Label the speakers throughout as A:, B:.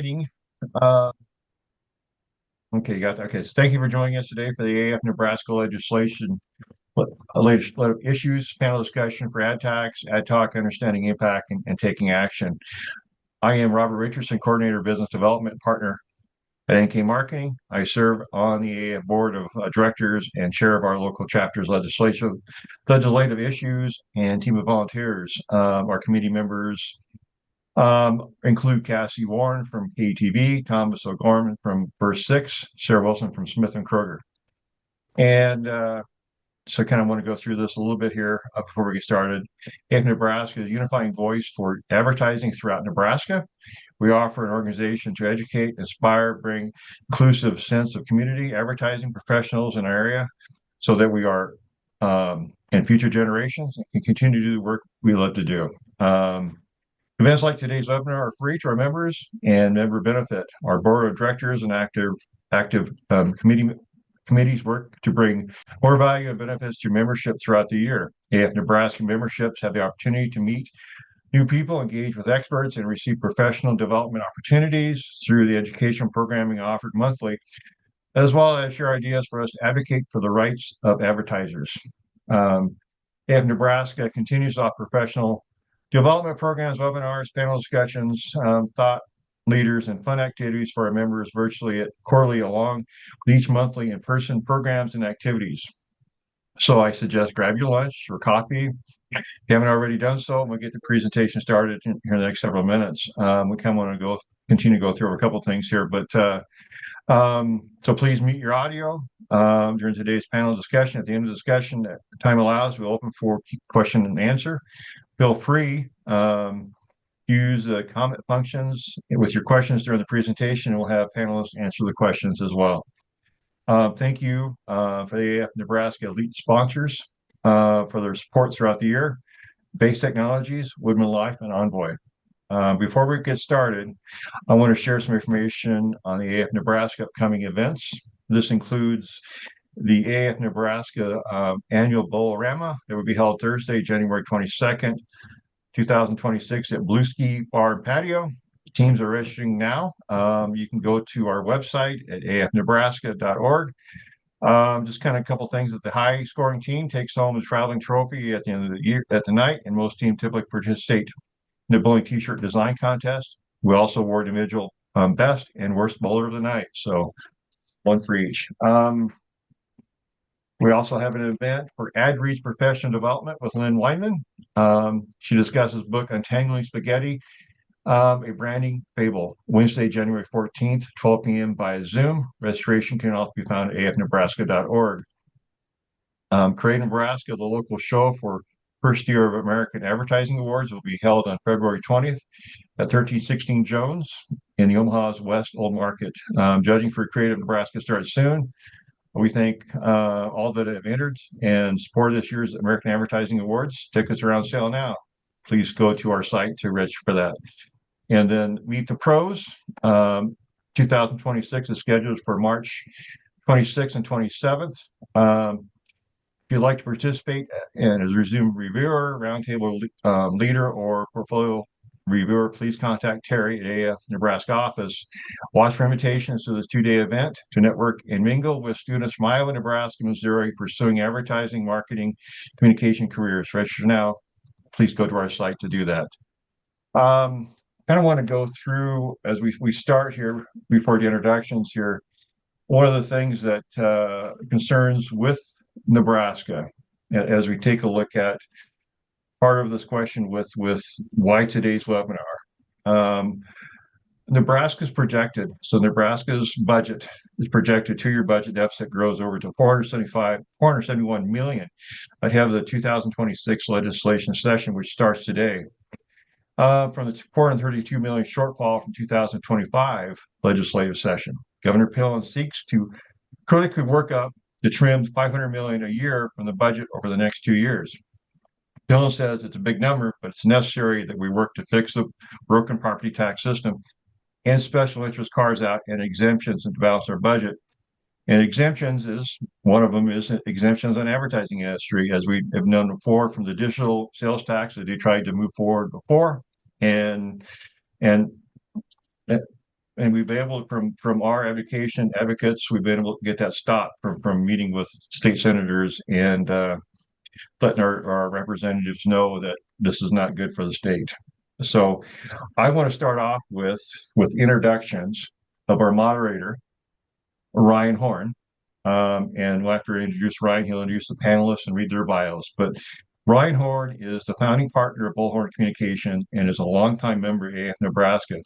A: marketing. Uh, okay, got that. Okay, so thank you for joining us today for the AAF Nebraska legislation latest issues panel discussion for AdTax, Ad Talk, understanding impact and taking action. I am Robert Richardson, coordinator of business development partner at NK Marketing. I serve on the AAF board of directors and chair of our local chapter's legislative issues and team of volunteers. Our committee members include Cassie Warren from KTV, Thomas O'Gorman from Verse 6, Sarah Wilson from Smith and Kroger. And so I kind of want to go through this a little bit here before we get started. AAF Nebraska is a unifying voice for advertising throughout Nebraska. We offer an organization to educate, inspire, bring inclusive sense of community advertising professionals in our area so that we are and future generations can continue to do the work we love to do. Events like today's webinar are free to our members and member benefit. Our board of directors and active committees work to bring more value and benefits to membership throughout the year. AAF Nebraska memberships have the opportunity to meet new people, engage with experts, and receive professional development opportunities through the education programming offered monthly, as well as share ideas for us to advocate for the rights of advertisers. AAF Nebraska continues to offer professional development programs, webinars, panel discussions, thought leaders, and fun activities for our members virtually quarterly, along with each monthly in-person programs and activities. So I suggest grab your lunch or coffee. If you haven't already done so, we'll get the presentation started here in the next several minutes. We kind of want to continue to go through a couple of things here, but so please mute your audio during today's panel discussion. At the end of the discussion, if time allows, we'll open for question and answer. Feel free use the comment functions with your questions during the presentation, and we'll have panelists answer the questions as well. Thank you for the AAF Nebraska elite sponsors for their support throughout the year. Base Technologies, Woodman Life, and Envoy. Before we get started, I want to share some information on the AAF Nebraska upcoming events. This includes the AAF Nebraska annual Bullhorn that will be held Thursday, January 22nd, 2026 at Blue Ski Bar and Patio. Teams are registering now. You can go to our website at aafnebraska.org. Just kind of a couple things that the high scoring team takes home the traveling trophy at the end of the year, at the night, and most teams typically participate in the bowling t-shirt design contest. We also award individual best and worst bowler of the night, so one for each. We also have an event for Ad Reach Professional Development with Lynn Weinman. She discusses book Untangling Spaghetti, a branding fable, Wednesday, January 14th, 12 p.m. via Zoom. Registration can also be found at aafnebraska.org. Creager, Nebraska, the local show for first year of American Advertising Awards, will be held on February 20th at 1316 Jones in the Omaha's West Old Market. Judging for Creative Nebraska starts soon. We thank all that have entered and supported this year's American Advertising Awards. Tickets are on sale now. Please go to our site to register for that. And then Meet the Pros. 2026 is scheduled for March 26th and 27th. If you'd like to participate and as a resume reviewer, roundtable leader, or portfolio reviewer, please contact Terry at AAF Nebraska office. Watch for invitations to this two-day event to network and mingle with students from Iowa, Nebraska, Missouri pursuing advertising, marketing, communication careers. Register now. Please go to our site to do that. Kind of want to go through as we start here before the introductions here. One of the things that concerns with Nebraska as we take a look at part of this question with why today's webinar. Nebraska's projected, so Nebraska's budget is projected, two-year budget deficit grows over to 471 million ahead of the 2026 legislation session, which starts today. From the 432 million shortfall from 2025 legislative session. Governor Pillen seeks to critically work up to trim 500 million a year from the budget over the next 2 years. Pillen says it's a big number, but it's necessary that we work to fix the broken property tax system and special interest carves out and exemptions and to balance our budget. And exemptions is one of them is exemptions on advertising industry, as we have known before from the digital sales tax that they tried to move forward before. And and we've been able from our education advocates, we've been able to get that stopped from meeting with state senators and letting our representatives know that this is not good for the state. So I want to start off with introductions of our moderator, Ryan Horn. And after I introduce Ryan, he'll introduce the panelists and read their bios. But Ryan Horn is the founding partner of Bullhorn Communication and is a longtime member of AAF Nebraska.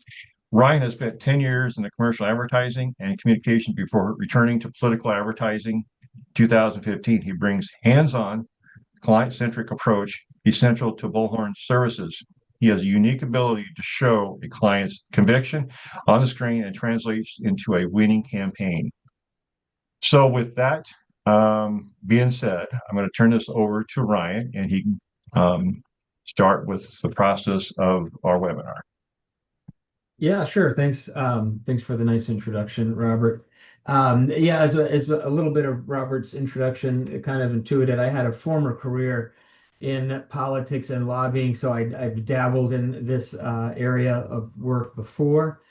A: Ryan has spent 10 years in the commercial advertising and communication before returning to political advertising in 2015. He brings hands-on, client-centric approach essential to Bullhorn's services. He has a unique ability to show a client's conviction on the screen and translates into a winning campaign. So with that being said, I'm going to turn this over to Ryan and he can start with the process of our webinar.
B: Yeah, sure. Thanks. Thanks for the nice introduction, Robert. Yeah, as a little bit of Robert's introduction, it kind of intuited, I had a former career in politics and lobbying, so I've dabbled in this area of work before.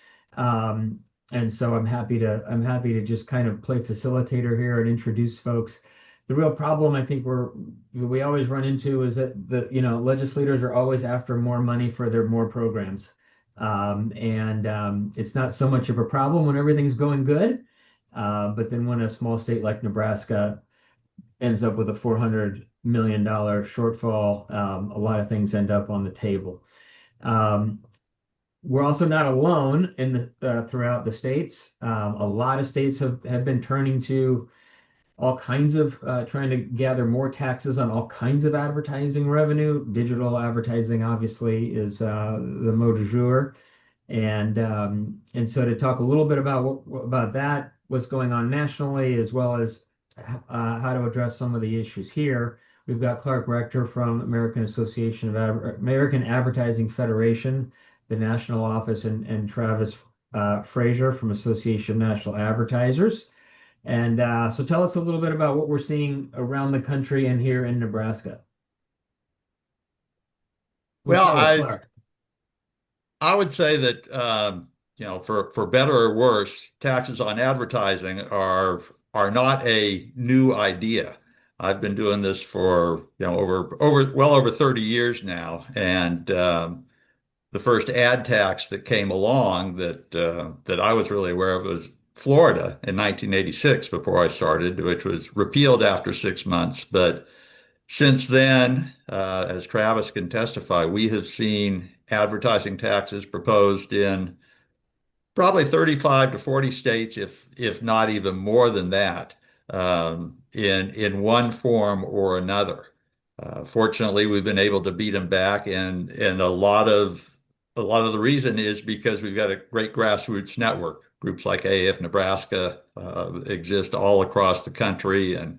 B: And so I'm happy to just kind of play facilitator here and introduce folks. The real problem I think we always run into is that legislators are always after more money for their more programs. And it's not so much of a problem when everything's going good. But then when a small state like Nebraska ends up with a $400 million shortfall, a lot of things end up on the table. We're also not alone throughout the states. A lot of states have been turning to all kinds of trying to gather more taxes on all kinds of advertising revenue. Digital advertising obviously is the mot du jour. And so to talk a little bit about that, what's going on nationally, as well as how to address some of the issues here, we've got Clark Rector from American Advertising Federation, the national office, and Travis Frazier from Association of National Advertisers. And so tell us a little bit about what we're seeing around the country and here in Nebraska.
C: Well, I would say that for better or worse, taxes on advertising are not a new idea. I've been doing this for over 30 years now, and the first ad tax that came along that I was really aware of was Florida in 1986 before I started, which was repealed after 6 months. But since then, as Travis can testify, we have seen advertising taxes proposed in probably 35 to 40 states, if not even more than that, in one form or another. Fortunately, we've been able to beat them back, and a lot of the reason is because we've got a great grassroots network. Groups like AAF Nebraska exist all across the country, and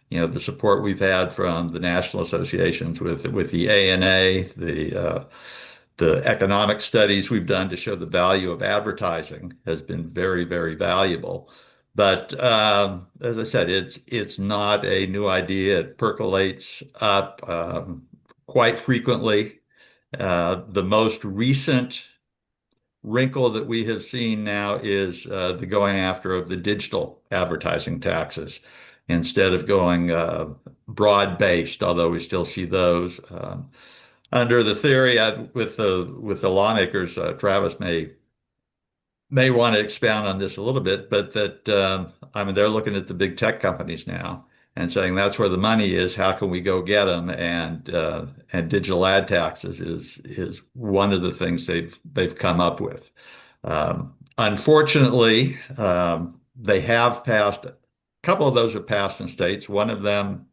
C: the support we've had from the national associations with the ANA, the economic studies we've done to show the value of advertising has been very, very valuable. But as I said, it's not a new idea. It percolates up quite frequently. The most recent wrinkle that we have seen now is the going after of the digital advertising taxes instead of going broad-based, although we still see those. Under the theory with the lawmakers, Travis may want to expound on this a little bit, but that they're looking at the big tech companies now and saying that's where the money is. How can we go get them? And digital ad taxes is one of the things they've come up with. Unfortunately, they have passed. A couple of those have passed in states. One of them,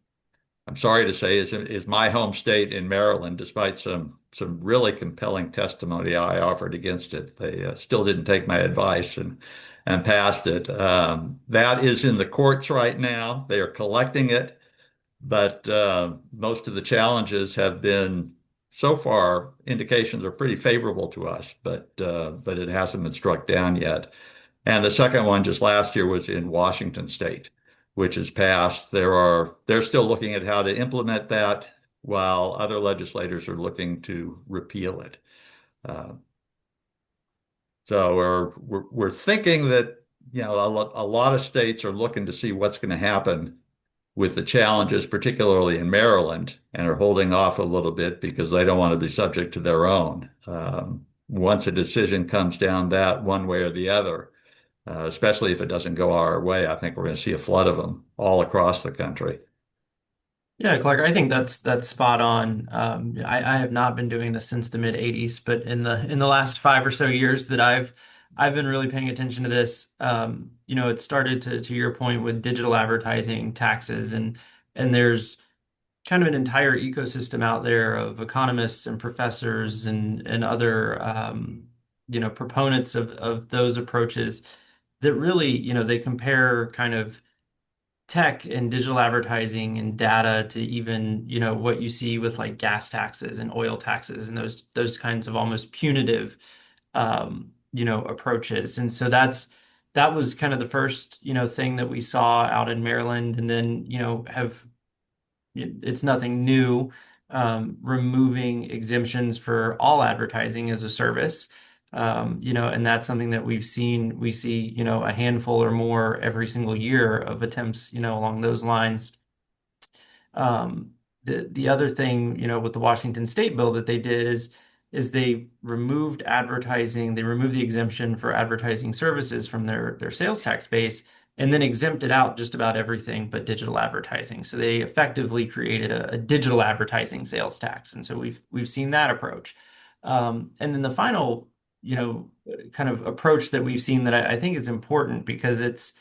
C: I'm sorry to say, is my home state in Maryland, despite some really compelling testimony I offered against it. They still didn't take my advice and passed it. That is in the courts right now. They are collecting it, but most of the challenges have been, so far, indications are pretty favorable to us, but it hasn't been struck down yet. And the second one just last year was in Washington State, which has passed. They're still looking at how to implement that, while other legislators are looking to repeal it. So we're thinking that, a lot of states are looking to see what's going to happen with the challenges, particularly in Maryland, and are holding off a little bit because they don't want to be subject to their own. Once a decision comes down that one way or the other, especially if it doesn't go our way, I think we're going to see a flood of them all across the country.
D: Yeah, Clark, I think that's spot on. I have not been doing this since the mid '80s, but in the last 5 or so years that I've been really paying attention to this. It started to your point with digital advertising, taxes, and there's kind of an entire ecosystem out there of economists and professors and other proponents of those approaches that really, they compare kind of tech and digital advertising and data to even, what you see with like gas taxes and oil taxes and those kinds of almost punitive approaches. And so that was kind of the first, thing that we saw out in Maryland, and then, have it's nothing new, removing exemptions for all advertising as a service. And that's something that we see, a handful or more every single year of attempts, along those lines. The other thing, with the Washington State bill that they did is they removed advertising, they removed the exemption for advertising services from their sales tax base, and then exempted out just about everything but digital advertising. So they effectively created a digital advertising sales tax, and so we've seen that approach. And then the final, kind of approach that we've seen that I think is important because it's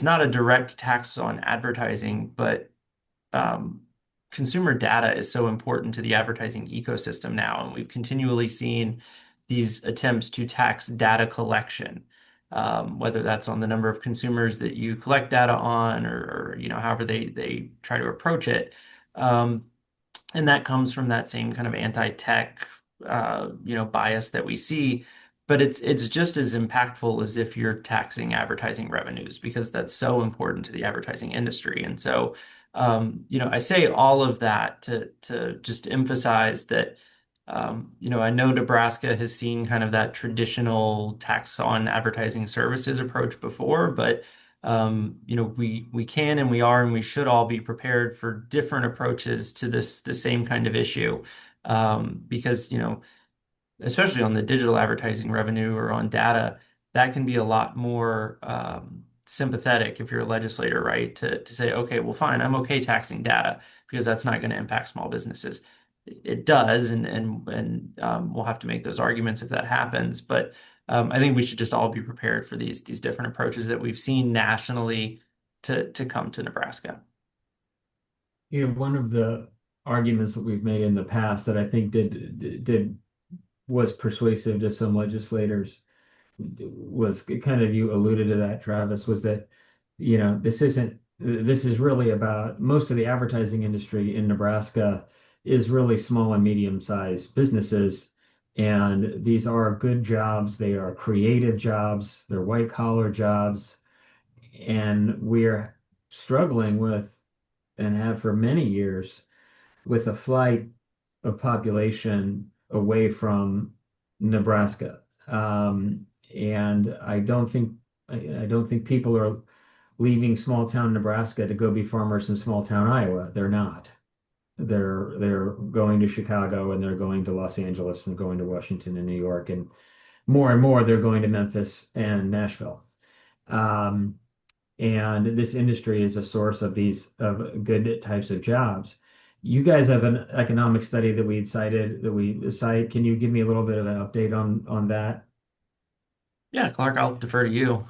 D: not a direct tax on advertising, but consumer data is so important to the advertising ecosystem now, and we've continually seen these attempts to tax data collection, whether that's on the number of consumers that you collect data on, or however they try to approach it. And that comes from that same kind of anti-tech, bias that we see. But it's just as impactful as if you're taxing advertising revenues, because that's so important to the advertising industry. And so, I say all of that to just emphasize that, I know Nebraska has seen kind of that traditional tax on advertising services approach before, but we can and we are and we should all be prepared for different approaches to the same kind of issue, because especially on the digital advertising revenue or on data, that can be a lot more sympathetic if you're a legislator, right? To say, okay, well, fine, I'm okay taxing data because that's not going to impact small businesses. It does, and we'll have to make those arguments if that happens. But I think we should just all be prepared for these different approaches that we've seen nationally to come to Nebraska.
B: One of the arguments that we've made in the past that I think was persuasive to some legislators was kind of, you alluded to that, Travis, was that, this is really about most of the advertising industry in Nebraska is really small and medium-sized businesses. And these are good jobs. They are creative jobs. They're white-collar jobs. And we're struggling with, and have for many years, with a flight of population away from Nebraska. And I don't think people are leaving small town Nebraska to go be farmers in small town Iowa. They're not. They're going to Chicago, and they're going to Los Angeles, and going to Washington and New York, and more they're going to Memphis and Nashville. And this industry is a source of good types of jobs. You guys have an economic study that we cited. Can you give me a little bit of an update on that?
D: Yeah, Clark, I'll defer to you.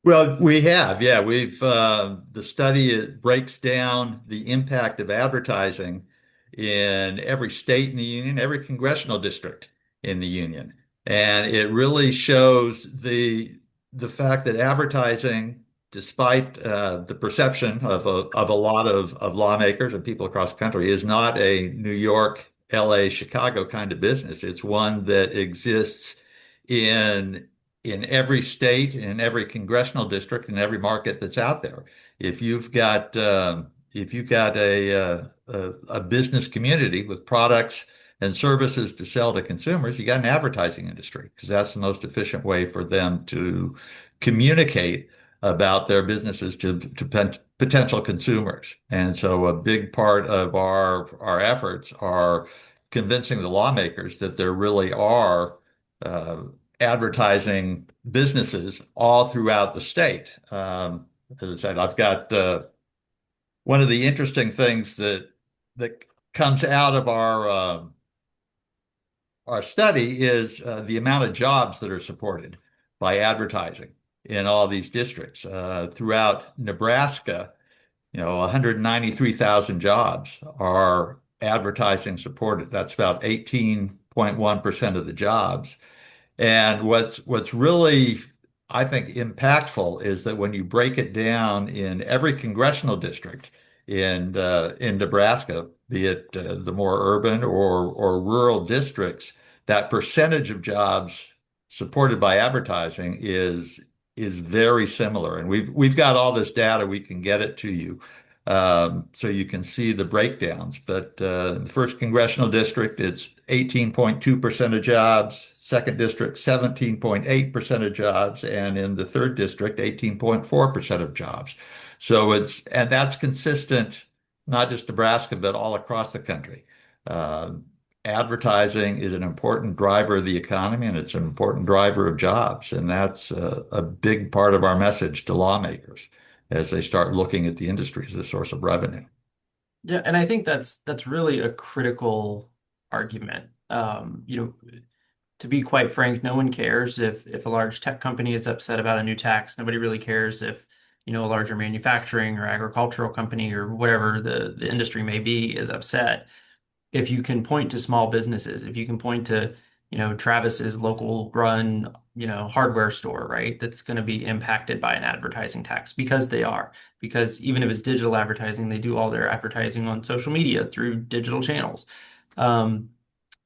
C: Well, we have, yeah, the study, it breaks down the impact of advertising in every state in the union, every congressional district in the union. And it really shows the fact that advertising, despite the perception of a lot of lawmakers and people across the country, is not a New York, LA, Chicago kind of business. It's one that exists in every state, in every congressional district, in every market that's out there. If you've got a business community with products and services to sell to consumers, you got an advertising industry because that's the most efficient way for them to communicate about their businesses to potential consumers. And so a big part of our efforts are convincing the lawmakers that there really are uh, advertising businesses all throughout the state. As I said, I've got one of the interesting things that comes out of our study is the amount of jobs that are supported by advertising in all these districts. Throughout Nebraska, 193,000 jobs are advertising supported. That's about 18.1% of the jobs. And what's really, I think, impactful is that when you break it down in every congressional district in Nebraska, be it the more urban or rural districts, that percentage of jobs supported by advertising is very similar. And we've got all this data. We can get it to you. So you can see the breakdowns. But in the first congressional district, it's 18.2% of jobs, second district, 17.8% of jobs, and in the third district, 18.4% of jobs. So and that's consistent, not just Nebraska, but all across the country. Uh, Advertising is an important driver of the economy and it's an important driver of jobs. And that's a big part of our message to lawmakers as they start looking at the industry as a source of revenue.
D: Yeah, and I think that's really a critical argument. To be quite frank, no one cares if a large tech company is upset about a new tax. Nobody really cares if, a larger manufacturing or agricultural company or whatever the industry may be is upset. If you can point to small businesses, if you can point to, Travis's local run, hardware store, right? That's going to be impacted by an advertising tax because they are. Because even if it's digital advertising, they do all their advertising on social media through digital channels.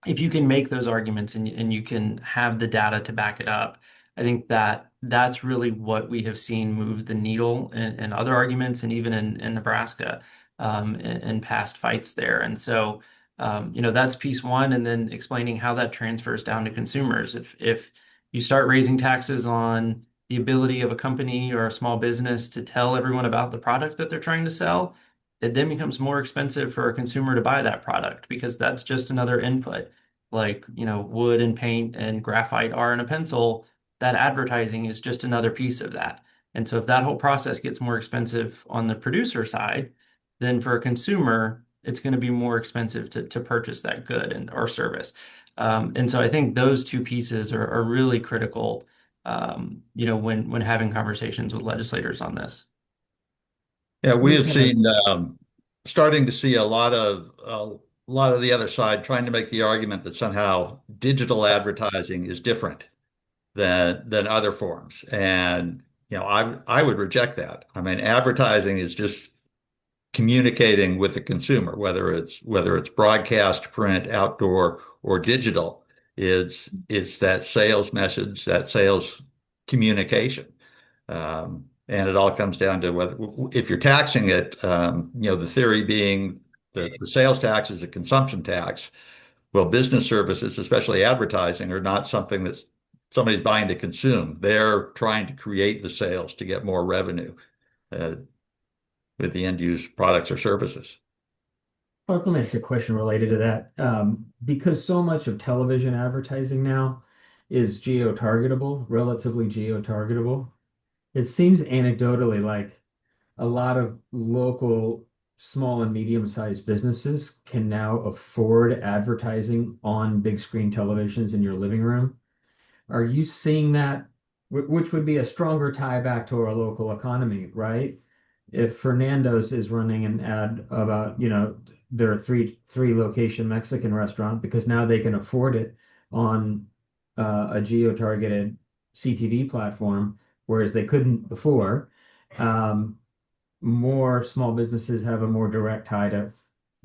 D: If you can make those arguments and you can have the data to back it up, I think that's really what we have seen move the needle in other arguments and even in Nebraska in past fights there. And so, that's piece one, and then explaining how that transfers down to consumers. If you start raising taxes on the ability of a company or a small business to tell everyone about the product that they're trying to sell, it then becomes more expensive for a consumer to buy that product because that's just another input. Like, wood and paint and graphite are in a pencil, that advertising is just another piece of that. And so if that whole process gets more expensive on the producer side, then for a consumer, it's going to be more expensive to purchase that good or service. And so I think those two pieces are really critical, when having conversations with legislators on this.
C: Yeah, we
B: We
C: have
B: kind of,
C: seen starting to see a lot of the other side trying to make the argument that somehow digital advertising is different than other forms. And I would reject that. I mean, advertising is just communicating with the consumer, whether it's broadcast, print, outdoor, or digital. It's that sales message, that sales communication. And it all comes down to whether if you're taxing it, the theory being that the sales tax is a consumption tax. Well, business services, especially advertising, are not something that somebody's buying to consume. They're trying to create the sales to get more revenue uh, with the end use products or services.
B: well, let me ask you a question related to that. Because so much of television advertising now is geo-targetable, relatively geo-targetable, it seems anecdotally like a lot of local small and medium-sized businesses can now afford advertising on big screen televisions in your living room. Are you seeing that, which would be a stronger tie back to our local economy, right? If Fernando's is running an ad about, their three location Mexican restaurant because now they can afford it on a geo-targeted CTV platform, whereas they couldn't before. Um, More small businesses have a more direct tie to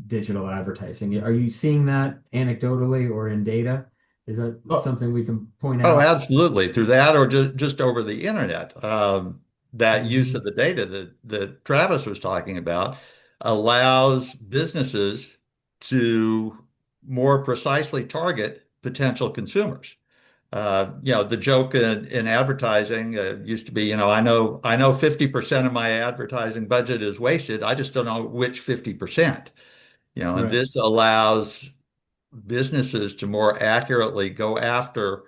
B: digital advertising. Are you seeing that anecdotally or in data? Is that
C: Oh,
B: something we can point
C: oh,
B: out?
C: absolutely. Through that or just over the internet. That use
B: Mhm.
C: of the data that Travis was talking about allows businesses to more precisely target potential consumers. The joke in advertising used to be, I know 50% of my advertising budget is wasted. I just don't know which 50%. And
B: Right.
C: this allows businesses to more accurately go after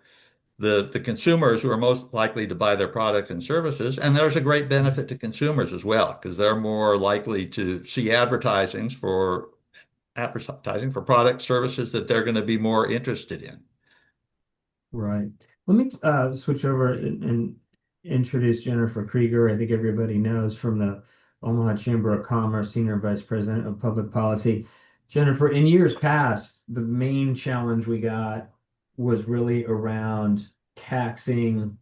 C: the consumers who are most likely to buy their product and services. And there's a great benefit to consumers as well, because they're more likely to see advertising for product services that they're going to be more interested in.
B: Right. Let me switch over and introduce Jennifer Creager. I think everybody knows, from the Omaha Chamber of Commerce, Senior Vice President of Public Policy. Jennifer, in years past, the main challenge we got was really around taxing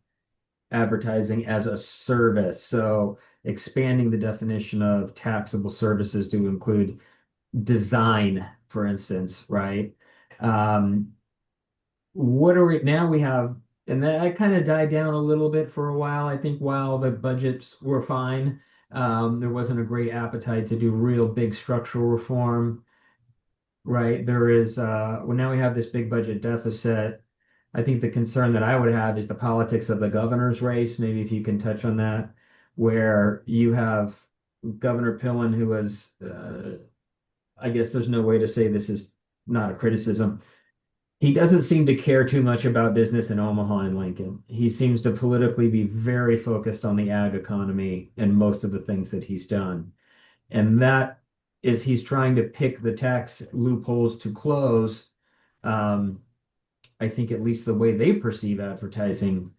B: advertising as a service. So expanding the definition of taxable services to include design, for instance, right? What are we now? We have, and that kind of died down a little bit for a while. I think while the budgets were fine, there wasn't a great appetite to do real big structural reform, right? There is, well, now we have this big budget deficit. I think the concern that I would have is the politics of the governor's race. Maybe if you can touch on that, where you have Governor Pillen, who was, I guess there's no way to say this is not a criticism. He doesn't seem to care too much about business in Omaha and Lincoln. He seems to politically be very focused on the ag economy and most of the things that he's done. And that is, he's trying to pick the tax loopholes to close. I think at least the way they perceive advertising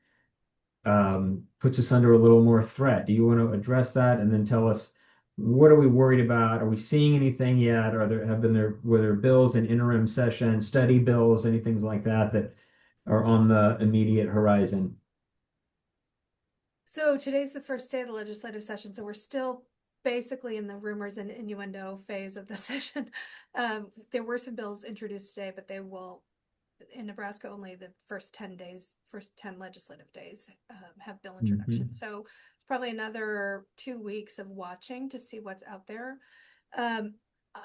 B: puts us under a little more threat. Do you want to address that and then tell us, what are we worried about? Are we seeing anything yet? Were there bills in interim session, study bills, anything like that that are on the immediate horizon?
E: So today's the first day of the legislative session, so we're still basically in the rumors and innuendo phase of the session. There were some bills introduced today, but they will, in Nebraska, only the first 10 legislative days have bill introduction. So it's probably another 2 weeks of watching to see what's out there. On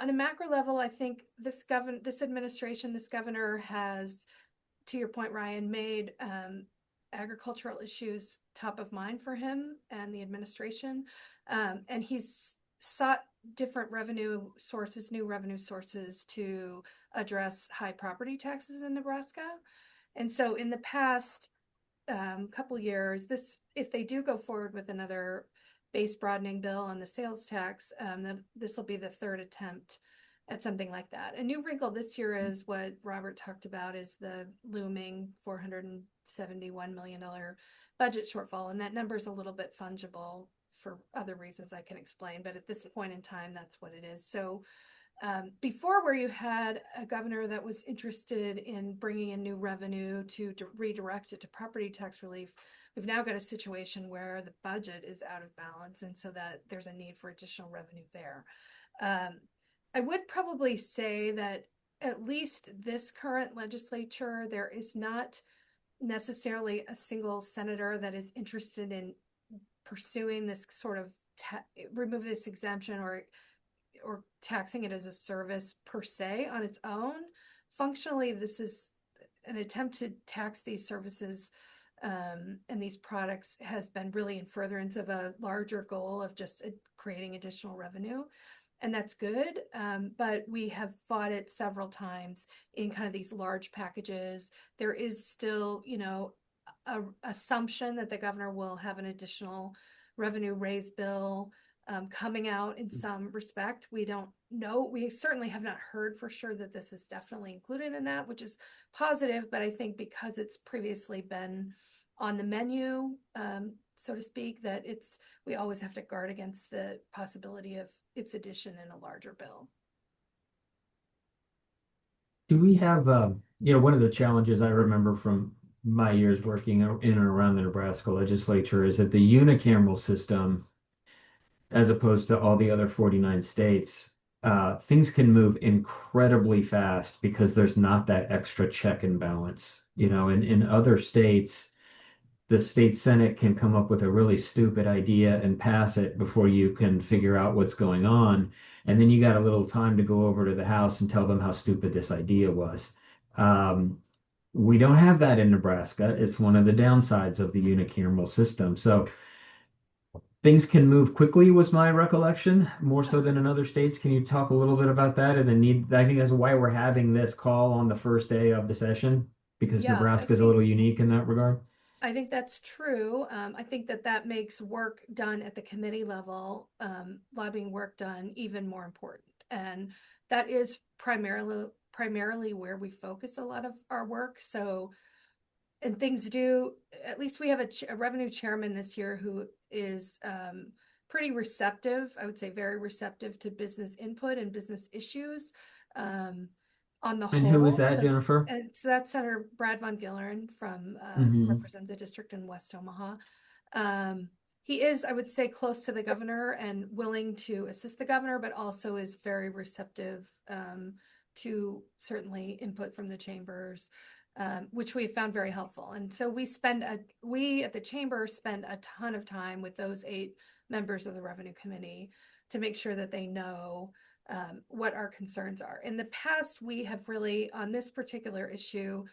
E: a macro level, I think this administration, this governor has, to your point, Ryan, made agricultural issues top of mind for him and the administration. And he's sought different new revenue sources to address high property taxes in Nebraska. And so in the past couple years, if they do go forward with another base broadening bill on the sales tax, then this will be the third attempt at something like that. A new wrinkle this year is what Robert talked about, is the looming $471 million budget shortfall. And that number is a little bit fungible for other reasons I can explain, but at this point in time, that's what it is. So before, where you had a governor that was interested in bringing in new revenue to redirect it to property tax relief, we've now got a situation where the budget is out of balance, and so that there's a need for additional revenue there. I would probably say that at least this current legislature, there is not necessarily a single senator that is interested in pursuing this sort of remove this exemption or taxing it as a service per se on its own. Functionally, this is an attempt to tax these services and these products has been really in furtherance of a larger goal of just creating additional revenue. And that's good, but we have fought it several times in kind of these large packages. There is still, a assumption that the governor will have an additional revenue raise bill coming out in some respect. We don't know. We certainly have not heard for sure that this is definitely included in that, which is positive. But I think because it's previously been on the menu, so to speak, that we always have to guard against the possibility of its addition in a larger bill.
B: Do we have, one of the challenges I remember from my years working in and around the Nebraska legislature is that the unicameral system, as opposed to all the other 49 states, things can move incredibly fast because there's not that extra check and balance. In other states, the state Senate can come up with a really stupid idea and pass it before you can figure out what's going on. And then you got a little time to go over to the House and tell them how stupid this idea was. We don't have that in Nebraska. It's one of the downsides of the unicameral system. So things can move quickly, was my recollection, more so than in other states. Can you talk a little bit about that? And the need, I think that's why we're having this call on the first day of the session, because
E: Yeah,
B: Nebraska is a little unique in that regard.
E: I think that's true. I think that makes work done at the committee level, lobbying work done, even more important. And that is primarily where we focus a lot of our work. So, and things do, at least we have a revenue chairman this year who is pretty receptive, I would say very receptive to business input and business issues. On the
B: And
E: whole.
B: who is that,
E: So,
B: Jennifer?
E: and so that's Senator Brad Von Gillern from represents a district in West Omaha. He is, I would say, close to the governor and willing to assist the governor, but also is very receptive to certainly input from the chambers, which we found very helpful. And so we at the chamber spend a ton of time with those 8 members of the revenue committee to make sure that they know what our concerns are. In the past, we have really, on this particular issue,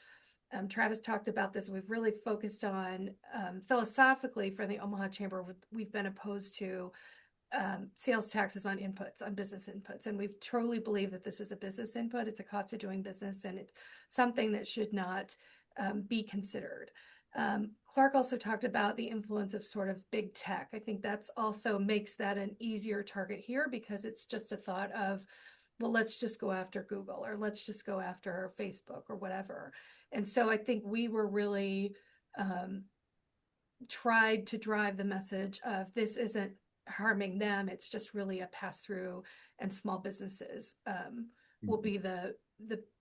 E: Travis talked about this, we've really focused on, philosophically for the Omaha Chamber, we've been opposed to sales taxes on inputs, on business inputs. And we truly believe that this is a business input, it's a cost of doing business, and it's something that should not be considered. Clark also talked about the influence of sort of big tech. I think that's also makes that an easier target here because it's just a thought of, well, let's just go after Google or let's just go after Facebook or whatever. And so I think we were really tried to drive the message of this isn't harming them. It's just really a pass through, and small businesses will be the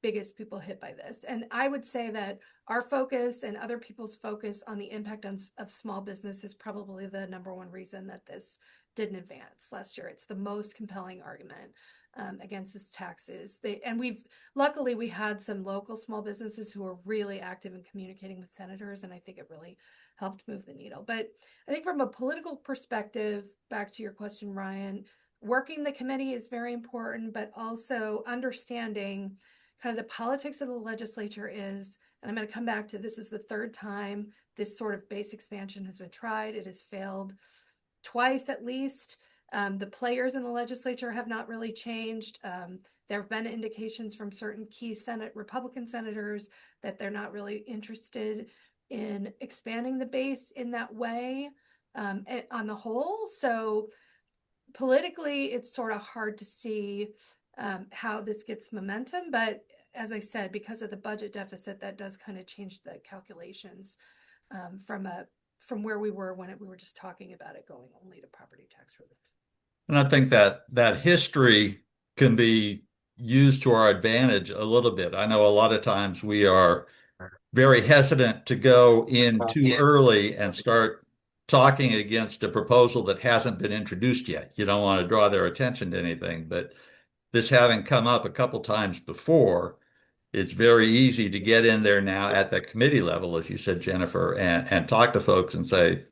E: biggest people hit by this. And I would say that our focus and other people's focus on the impact of small business is probably the number one reason that this didn't advance last year. It's the most compelling argument against this taxes. Luckily we had some local small businesses who were really active in communicating with senators, and I think it really helped move the needle. But I think from a political perspective, back to your question, Ryan, working the committee is very important, but also understanding kind of the politics of the legislature is, and I'm going to come back to this, is the 3rd time this sort of base expansion has been tried. It has failed twice at least. The players in the legislature have not really changed. There have been indications from certain key Republican senators that they're not really interested in expanding the base in that way on the whole. So politically, it's sort of hard to see how this gets momentum. But as I said, because of the budget deficit, that does kind of change the calculations from where we were when we were just talking about it going only to property tax relief.
C: And I think that history can be used to our advantage a little bit. I know a lot of times we are very hesitant to go in too early and start talking against a proposal that hasn't been introduced yet. You don't want to draw their attention to anything, but this having come up a couple times before, it's very easy to get in there now at the committee level, as you said, Jennifer, and talk to folks and say,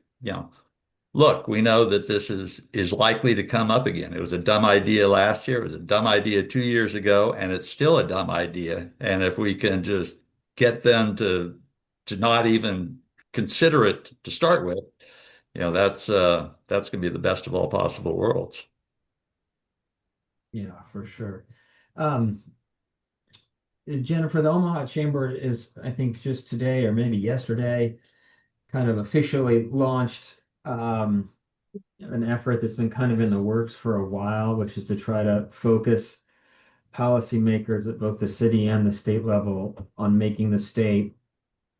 C: look, we know that this is likely to come up again. It was a dumb idea last year. It was a dumb idea 2 years ago, and it's still a dumb idea. And if we can just get them to not even consider it to start with, that's going to be the best of all possible worlds.
B: Yeah, for sure. Jennifer, the Omaha Chamber is, I think, just today or maybe yesterday, kind of officially launched an effort that's been kind of in the works for a while, which is to try to focus policymakers at both the city and the state level on making the state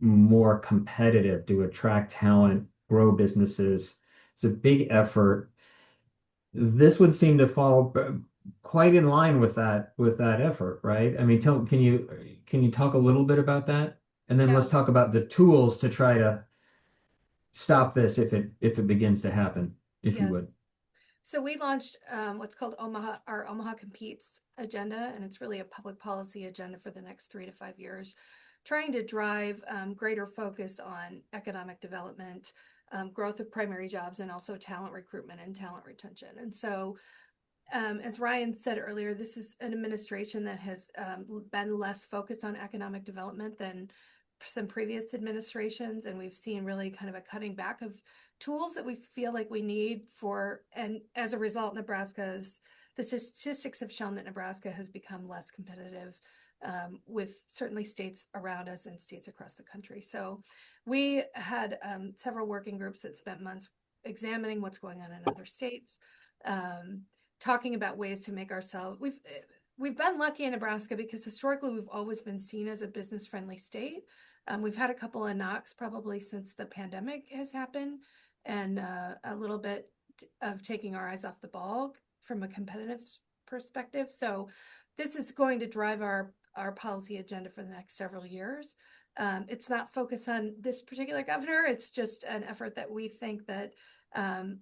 B: more competitive to attract talent, grow businesses. It's a big effort. This would seem to fall quite in line with that effort, right? I mean, can you talk a little bit about that? And then let's talk about the tools to try to stop this if it begins to happen, if you would.
E: So we launched what's called our Omaha Competes agenda, and it's really a public policy agenda for the next 3 to 5 years, trying to drive greater focus on economic development, growth of primary jobs, and also talent recruitment and talent retention. And so, as Ryan said earlier, this is an administration that has been less focused on economic development than some previous administrations, and we've seen really kind of a cutting back of tools that we feel like we need for, and as a result, the statistics have shown that Nebraska has become less competitive with certainly states around us and states across the country. So we had several working groups that spent months examining what's going on in other states, talking about ways to make ourselves, we've been lucky in Nebraska because historically we've always been seen as a business friendly state. We've had a couple of knocks probably since the pandemic has happened, and a little bit of taking our eyes off the ball from a competitive perspective. So this is going to drive our policy agenda for the next several years. It's not focused on this particular governor. It's just an effort that we think that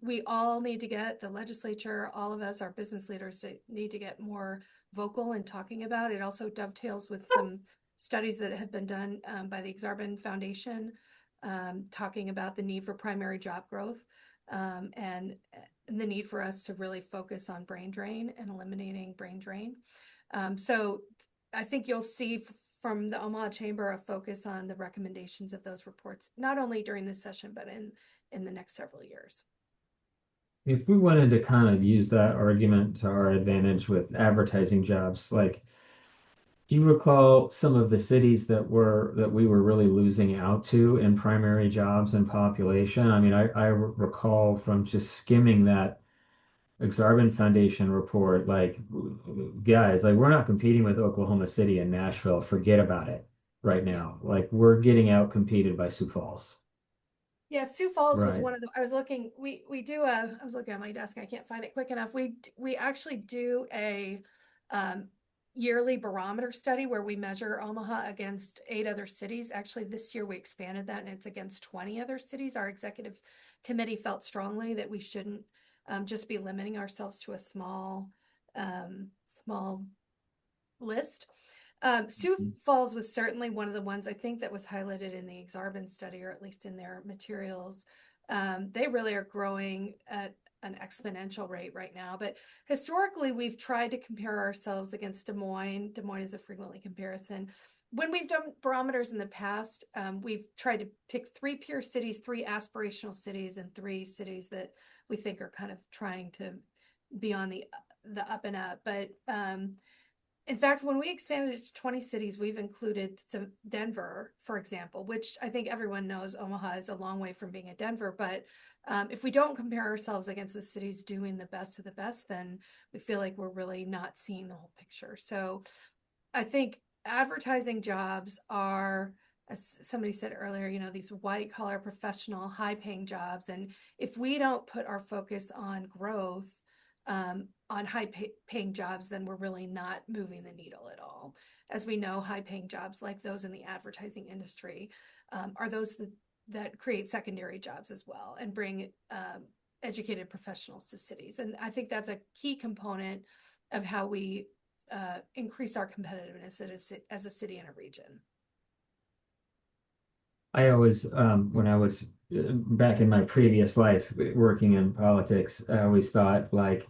E: we all need to get, the legislature, all of us, our business leaders need to get more vocal in talking about. It also dovetails with some studies that have been done by the Exarban Foundation, talking about the need for primary job growth and the need for us to really focus on brain drain and eliminating brain drain. So I think you'll see from the Omaha Chamber a focus on the recommendations of those reports, not only during this session, but in the next several years.
B: If we wanted to kind of use that argument to our advantage with advertising jobs, like, do you recall some of the cities that we were really losing out to in primary jobs and population? I mean, I recall from just skimming that Exarban Foundation report, like, guys, like, we're not competing with Oklahoma City and Nashville. Forget about it right now. Like, we're getting out competed by Sioux Falls.
E: Yeah, Sioux Falls was
B: Right.
E: one of the, I was looking at my desk, I can't find it quick enough. We actually do a yearly barometer study where we measure Omaha against 8 other cities. Actually, this year we expanded that and it's against 20 other cities. Our executive committee felt strongly that we shouldn't just be limiting ourselves to a small list. Sioux Falls was certainly one of the ones I think that was highlighted in the Exarban study, or at least in their materials. They really are growing at an exponential rate right now. But historically, we've tried to compare ourselves against Des Moines. Des Moines is a frequently comparison. When we've done barometers in the past, we've tried to pick 3 peer cities, 3 aspirational cities, and 3 cities that we think are kind of trying to be on the up and up. But in fact, when we expanded it to 20 cities, we've included some Denver, for example, which I think everyone knows Omaha is a long way from being a Denver. But if we don't compare ourselves against the cities doing the best of the best, then we feel like we're really not seeing the whole picture. So I think advertising jobs are, as somebody said earlier, these white collar, professional, high paying jobs. And if we don't put our focus on growth, on high-paying jobs, then we're really not moving the needle at all. As we know, high-paying jobs like those in the advertising industry are those that create secondary jobs as well and bring educated professionals to cities. And I think that's a key component of how we increase our competitiveness as a city and a region.
B: I always, when I was back in my previous life working in politics, I always thought, like,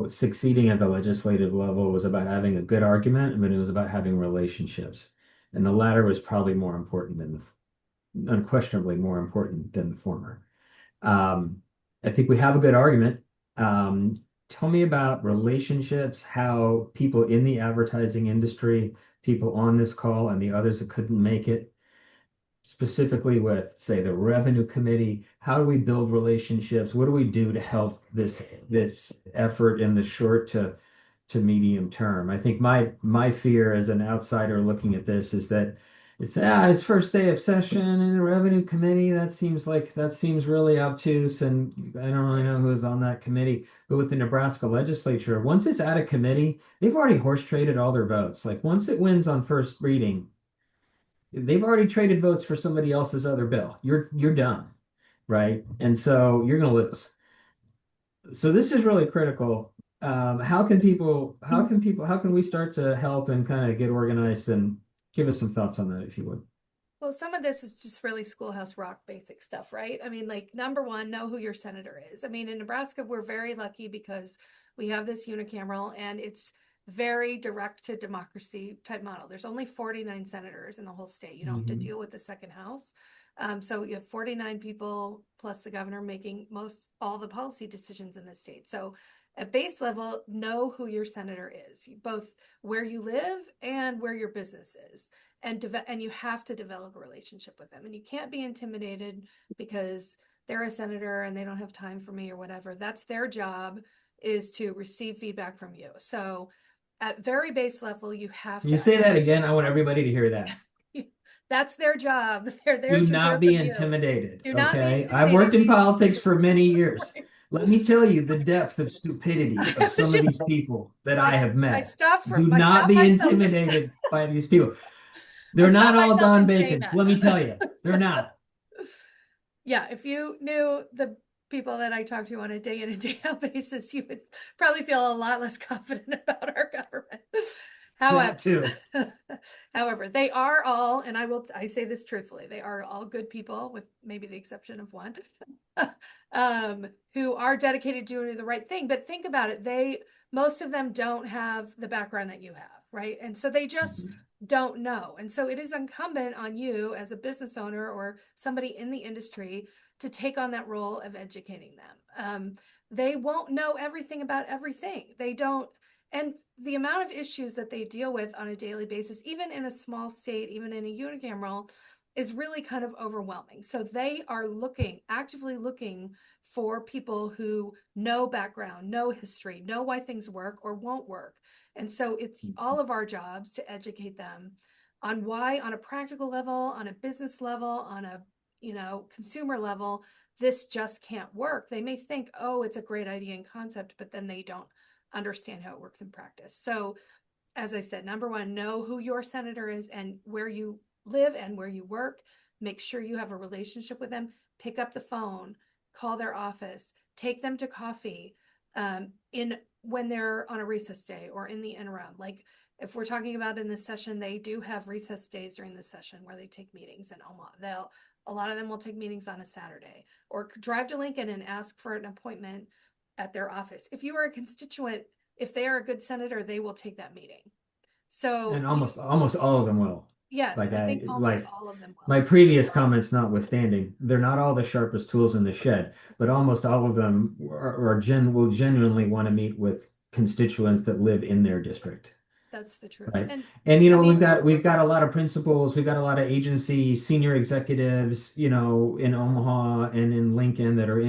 B: succeeding at the legislative level was about having a good argument, but it was about having relationships. And the latter was probably more important unquestionably more important than the former. I think we have a good argument. Tell me about relationships, how people in the advertising industry, people on this call and the others that couldn't make it, specifically with, say, the revenue committee, how do we build relationships? What do we do to help this effort in the short to medium term? I think my fear as an outsider looking at this is that it's first day of session in the revenue committee. That seems really obtuse, and I don't really know who's on that committee. But with the Nebraska legislature, once it's at a committee, they've already horse traded all their votes. Like, once it wins on first reading, they've already traded votes for somebody else's other bill. You're done, right? And so you're going to lose. So this is really critical. How can we start to help and kind of get organized and Give us some thoughts on that, if you would.
E: Well, some of this is just really schoolhouse rock basic stuff, right? I mean, like, number one, know who your senator is. I mean, in Nebraska, we're very lucky because we have this unicameral and it's very direct to democracy type model. There's only 49 senators in the whole state. You don't have to deal with the second house. So you have 49 people plus the governor making all the policy decisions in the state. So at base level, know who your senator is, both where you live and where your business is. And you have to develop a relationship with them. And you can't be intimidated because they're a senator and they don't have time for me or whatever. That's their job, is to receive feedback from you. So at very base level, you have
B: You
E: to
B: say that again. I want everybody to hear that.
E: that's their job. They're there
B: Do
E: to
B: not
E: hear
B: be
E: from you.
B: intimidated.
E: Do not be
B: Okay.
E: intimidated.
B: I've worked in politics for many years.
E: Right.
B: Let me tell you the depth of stupidity of some of these people that I have
E: I
B: met.
E: stopped
B: Do not be intimidated by these people. They're not all Don Bacons. Let me tell you, they're not.
E: Yeah, if you knew the people that I talk to on a day in and day out basis, you would probably feel a lot less confident about our government.
B: That too.
E: However, they are all, and I say this truthfully, they are all good people, with maybe the exception of one, who are dedicated to doing the right thing. But think about it, most of them don't have the background that you have, right? And so they just don't know. And so it is incumbent on you as a business owner or somebody in the industry to take on that role of educating them. They won't know everything about everything. They don't. And the amount of issues that they deal with on a daily basis, even in a small state, even in a unicameral, is really kind of overwhelming. So they are actively looking for people who know background, know history, know why things work or won't work. And so it's all of our jobs to educate them on why, on a practical level, on a business level, on a consumer level, this just can't work. They may think, oh, it's a great idea and concept, but then they don't understand how it works in practice. So, as I said, number one, know who your senator is and where you live and where you work. Make sure you have a relationship with them. Pick up the phone, call their office, take them to coffee when they're on a recess day or in the interim. Like, if we're talking about in this session, they do have recess days during the session where they take meetings in Omaha. A lot of them will take meetings on a Saturday, or drive to Lincoln and ask for an appointment at their office. If you are a constituent, if they are a good senator, they will take that meeting. So,
B: and almost all of them will.
E: Yes,
B: like
E: I think almost all of them will.
B: My previous comments notwithstanding, they're not all the sharpest tools in the shed, but almost all of them will genuinely want to meet with constituents that live in their district.
E: That's the truth.
B: Right. And we've got a lot of principals, we've got a lot of agency senior executives, in Omaha and in Lincoln that are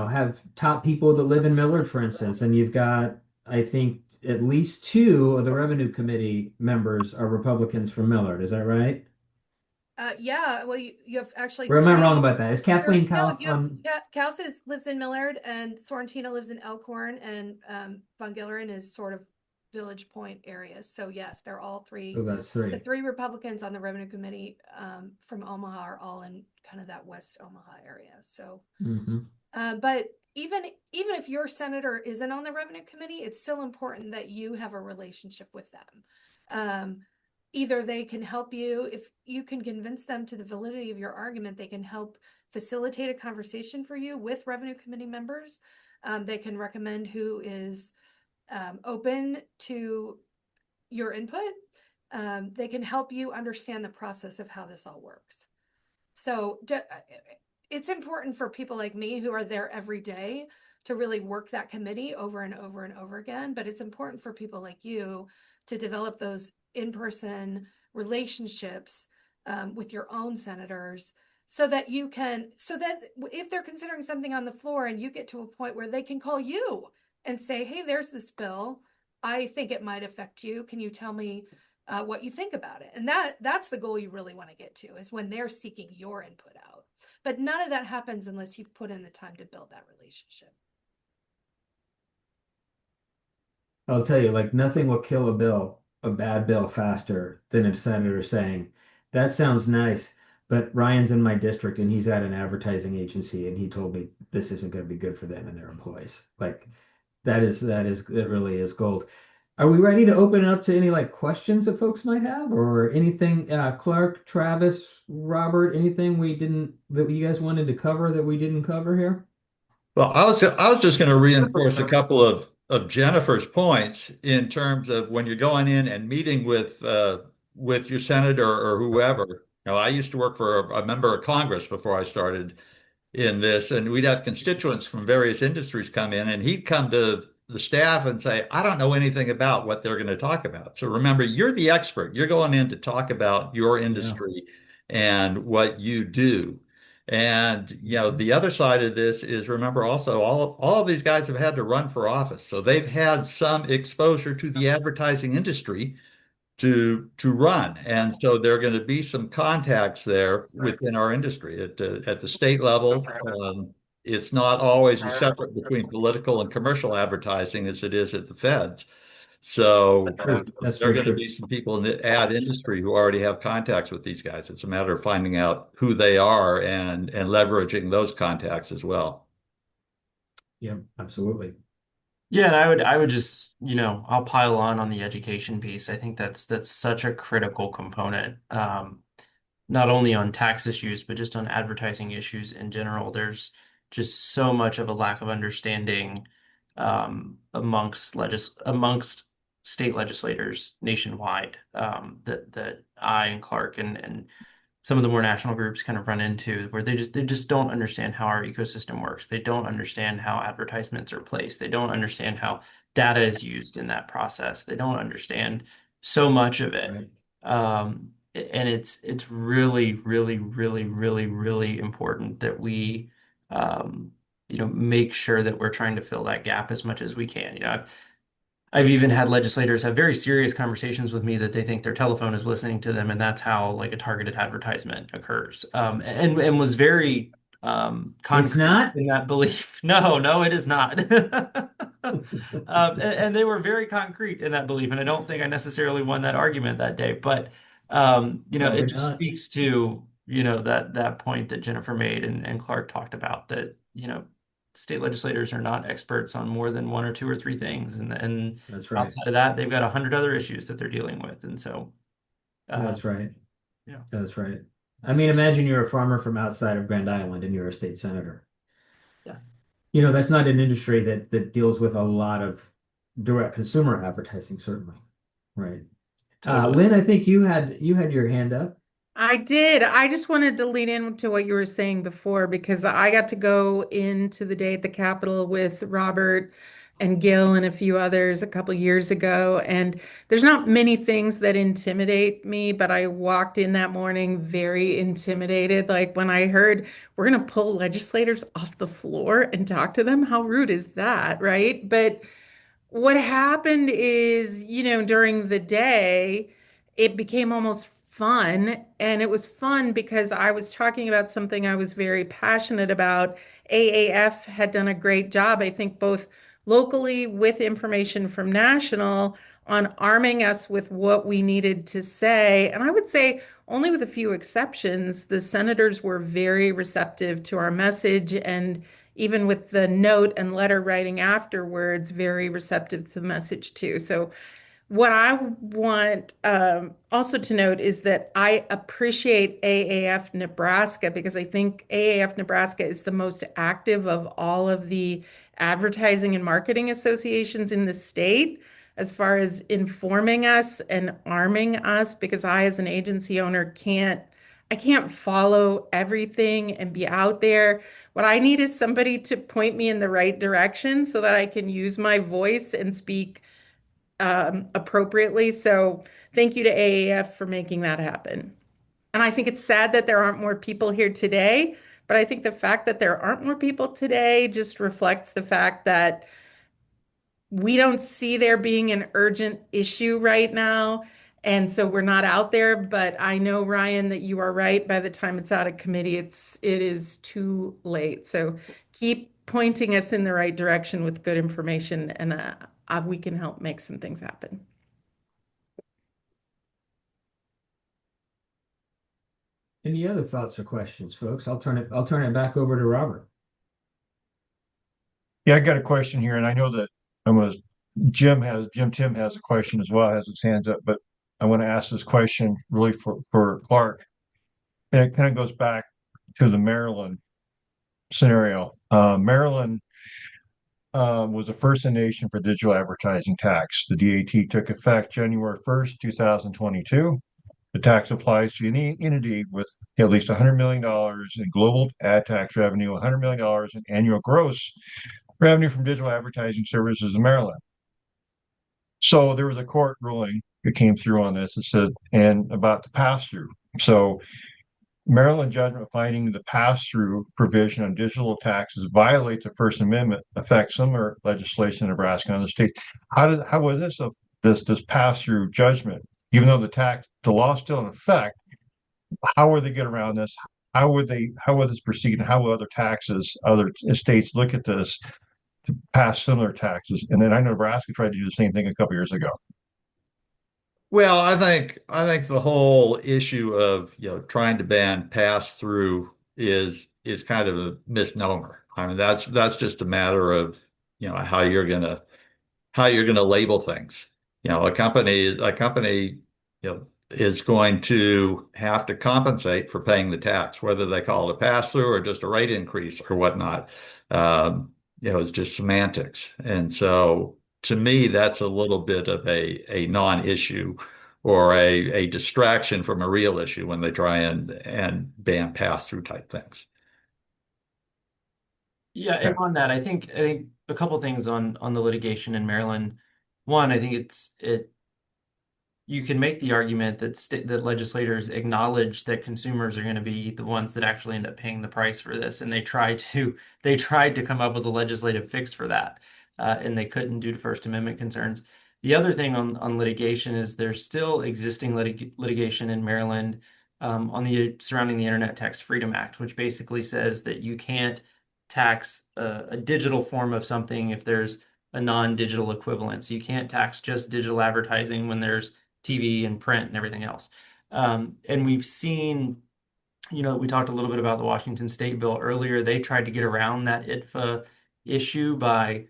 B: have top people that live in Millard, for instance. And you've got, I think, at least two of the revenue committee members are Republicans from Millard. Is that right?
E: Yeah. Well, you have actually.
B: Or am I wrong about that? Is Kathleen Kauth on?
E: Yeah, Kauth lives in Millard, and Sorrentino lives in Elkhorn, and Von Gilleren is sort of Village Point areas. So yes, they're all three.
B: Oh, that's three.
E: The three Republicans on the revenue committee from Omaha are all in kind of that West Omaha area. So, but even if your senator isn't on the revenue committee, it's still important that you have a relationship with them. Either they can help you, if you can convince them to the validity of your argument, they can help facilitate a conversation for you with revenue committee members. They can recommend who is open to your input. They can help you understand the process of how this all works. So it's important for people like me who are there every day to really work that committee over and over and over again. But it's important for people like you to develop those in-person relationships with your own senators so that if they're considering something on the floor and you get to a point where they can call you and say, hey, there's this bill, I think it might affect you. Can you tell me what you think about it? And that's the goal you really want to get to, is when they're seeking your input out. But none of that happens unless you've put in the time to build that relationship.
B: I'll tell you, like, nothing will kill a bad bill faster than a senator saying, that sounds nice, but Ryan's in my district and he's at an advertising agency and he told me this isn't going to be good for them and their employees. Like, it really is gold. Are we ready to open it up to any like questions that folks might have or anything, Clark, Travis, Robert, anything that you guys wanted to cover that we didn't cover here?
C: Well, I was just going to reinforce a couple of Jennifer's points in terms of when you're going in and meeting with your senator or whoever. You know, I used to work for a member of Congress before I started in this, and we'd have constituents from various industries come in, and he'd come to the staff and say, I don't know anything about what they're going to talk about. So remember, you're the expert. You're going in to talk about your
B: Yeah.
C: industry and what you do. And you know, the other side of this is remember also all of these guys have had to run for office. So they've had some exposure to the advertising industry to run. And so there are going to be some contacts there within our industry at the state level. It's not always as separate between political and commercial advertising as it is at the feds. So
B: That's
C: there are
B: very
C: going to
B: true.
C: be some people in the ad industry who already have contacts with these guys. It's a matter of finding out who they are and leveraging those contacts as well.
B: Yeah, absolutely.
D: Yeah, and I would just, I'll pile on the education piece. I think that's such a critical component, not only on tax issues, but just on advertising issues in general. There's just so much of a lack of understanding amongst state legislators nationwide, that I and Clark and some of the more national groups kind of run into, where they just don't understand how our ecosystem works. They don't understand how advertisements are placed. They don't understand how data is used in that process. They don't understand so much of it.
B: Right.
D: And it's really, really, really, really, really important that we make sure that we're trying to fill that gap as much as we can. I've even had legislators have very serious conversations with me that they think their telephone is listening to them, and that's how like a targeted advertisement occurs. And was very
B: It's
D: concrete
B: not?
D: in that belief. No, no, it is not. And they were very concrete in that belief, and I don't think I necessarily won that argument that day. But
B: Probably
D: it just
B: not.
D: speaks to that point that Jennifer made and Clark talked about, that state legislators are not experts on more than one or two or three things, and
B: That's right.
D: outside of that, they've got 100 other issues that they're dealing with, and so
B: That's right.
D: yeah.
B: That's right. I mean, imagine you're a farmer from outside of Grand Island and you're a state senator.
D: Yeah.
B: That's not an industry that deals with a lot of direct consumer advertising, certainly. Right.
D: Totally.
B: Lynn, I think you had your hand up.
F: I did. I just wanted to lean into what you were saying before because I got to go into the day at the Capitol with Robert and Gil and a few others a couple years ago. And there's not many things that intimidate me, but I walked in that morning very intimidated. Like when I heard we're going to pull legislators off the floor and talk to them, how rude is that, right? But what happened is, during the day, it became almost fun. And it was fun because I was talking about something I was very passionate about. AAF had done a great job, I think, both locally with information from national on arming us with what we needed to say. And I would say, only with a few exceptions, the senators were very receptive to our message, and even with the note and letter writing afterwards, very receptive to the message too. So what I want also to note is that I appreciate AAF Nebraska because I think AAF Nebraska is the most active of all of the advertising and marketing associations in the state as far as informing us and arming us, because I, as an agency owner, I can't follow everything and be out there. What I need is somebody to point me in the right direction so that I can use my voice and speak appropriately. So thank you to AAF for making that happen. And I think it's sad that there aren't more people here today, but I think the fact that there aren't more people today just reflects the fact that we don't see there being an urgent issue right now. And so we're not out there, but I know, Ryan, that you are right. By the time it's out of committee, it is too late. So keep pointing us in the right direction with good information, and we can help make some things happen.
B: Any other thoughts or questions, folks? I'll turn it back over to Robert.
A: Yeah, I got a question here, and I know that I'm going to Jim Tim has a question as well, has his hands up, but I want to ask this question really for Clark. And it kind of goes back to the Maryland scenario. Maryland was the first in the nation for digital advertising tax. The DAT took effect January 1st, 2022. The tax applies to any entity with at least $100 million in global ad tax revenue, $100 million in annual gross revenue from digital advertising services in Maryland. So there was a court ruling that came through on this. It said, and about the pass through. So Maryland judgment finding the pass-through provision on digital taxes violates the First Amendment affects similar legislation in Nebraska and the state. How was this pass-through judgment? Even though the law is still in effect, how would they get around this? How would this proceed, and how will other states look at this to pass similar taxes? And then I know Nebraska tried to do the same thing a couple years ago.
C: Well, I think the whole issue of trying to ban pass through is kind of a misnomer. I mean that's just a matter of how you're gonna label things. A company is going to have to compensate for paying the tax, whether they call it a pass through or just a rate increase or whatnot. It's just semantics. And so to me, that's a little bit of a non-issue or a distraction from a real issue when they try and ban pass-through type things.
D: Yeah, and on that, I think a couple things on the litigation in Maryland. One, I think you can make the argument that legislators acknowledge that consumers are going to be the ones that actually end up paying the price for this, and they tried to come up with a legislative fix for that, and they couldn't due to First Amendment concerns. The other thing on litigation is there's still existing litigation in Maryland surrounding the Internet Tax Freedom Act, which basically says that you can't tax a digital form of something if there's a non-digital equivalent. So you can't tax just digital advertising when there's TV and print and everything else. And we've seen, we talked a little bit about the Washington State bill earlier. They tried to get around that ITFA issue by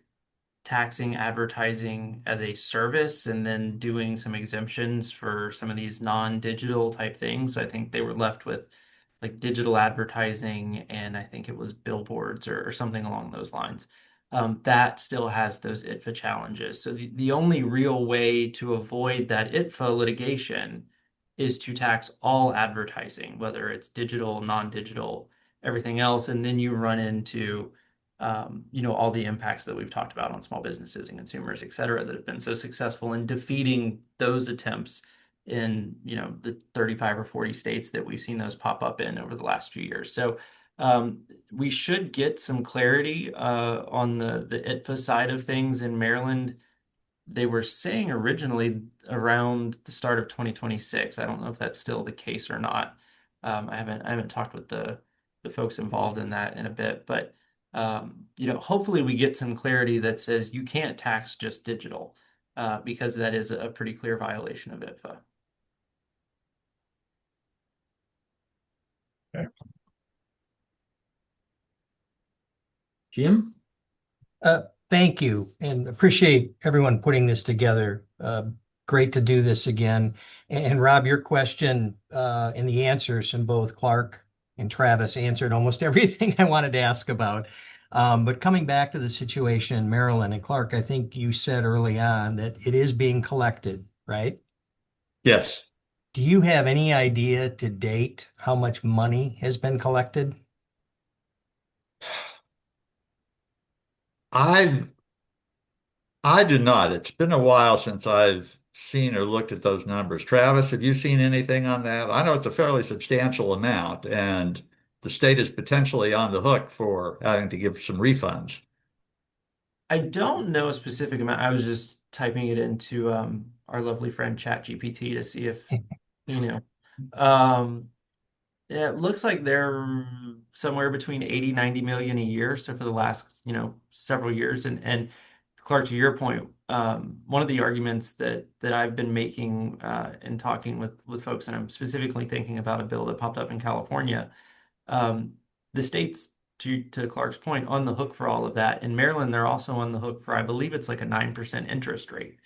D: taxing advertising as a service and then doing some exemptions for some of these non-digital type things. So I think they were left with like digital advertising, and I think it was billboards or something along those lines. That still has those ITFA challenges. So the only real way to avoid that ITFA litigation is to tax all advertising, whether it's digital, non-digital, everything else. And then you run into, all the impacts that we've talked about on small businesses and consumers, et cetera, that have been so successful in defeating those attempts in, the 35 or 40 states that we've seen those pop up in over the last few years. So we should get some clarity on the ITFA side of things in Maryland. They were saying originally around the start of 2026. I don't know if that's still the case or not. I haven't talked with the folks involved in that in a bit, but hopefully we get some clarity that says you can't tax just digital because that is a pretty clear violation of ITFA.
A: Okay.
B: Jim?
G: Thank you, and appreciate everyone putting this together. Great to do this again. And Rob, your question and the answers from both Clark and Travis answered almost everything I wanted to ask about. But coming back to the situation in Maryland, and Clark, I think you said early on that it is being collected, right?
C: Yes.
G: Do you have any idea to date how much money has been collected?
C: I do not. It's been a while since I've seen or looked at those numbers. Travis, have you seen anything on that? I know it's a fairly substantial amount, and the state is potentially on the hook for having to give some refunds.
D: I don't know a specific amount. I was just typing it into our lovely friend ChatGPT to see if, you know. It looks like they're somewhere between 80, 90 million a year. So for the last, several years. And Clark, to your point, one of the arguments that I've been making in talking with folks, and I'm specifically thinking about a bill that popped up in California, the states to Clark's point, on the hook for all of that. In Maryland, they're also on the hook for, I believe it's like a 9% interest rate.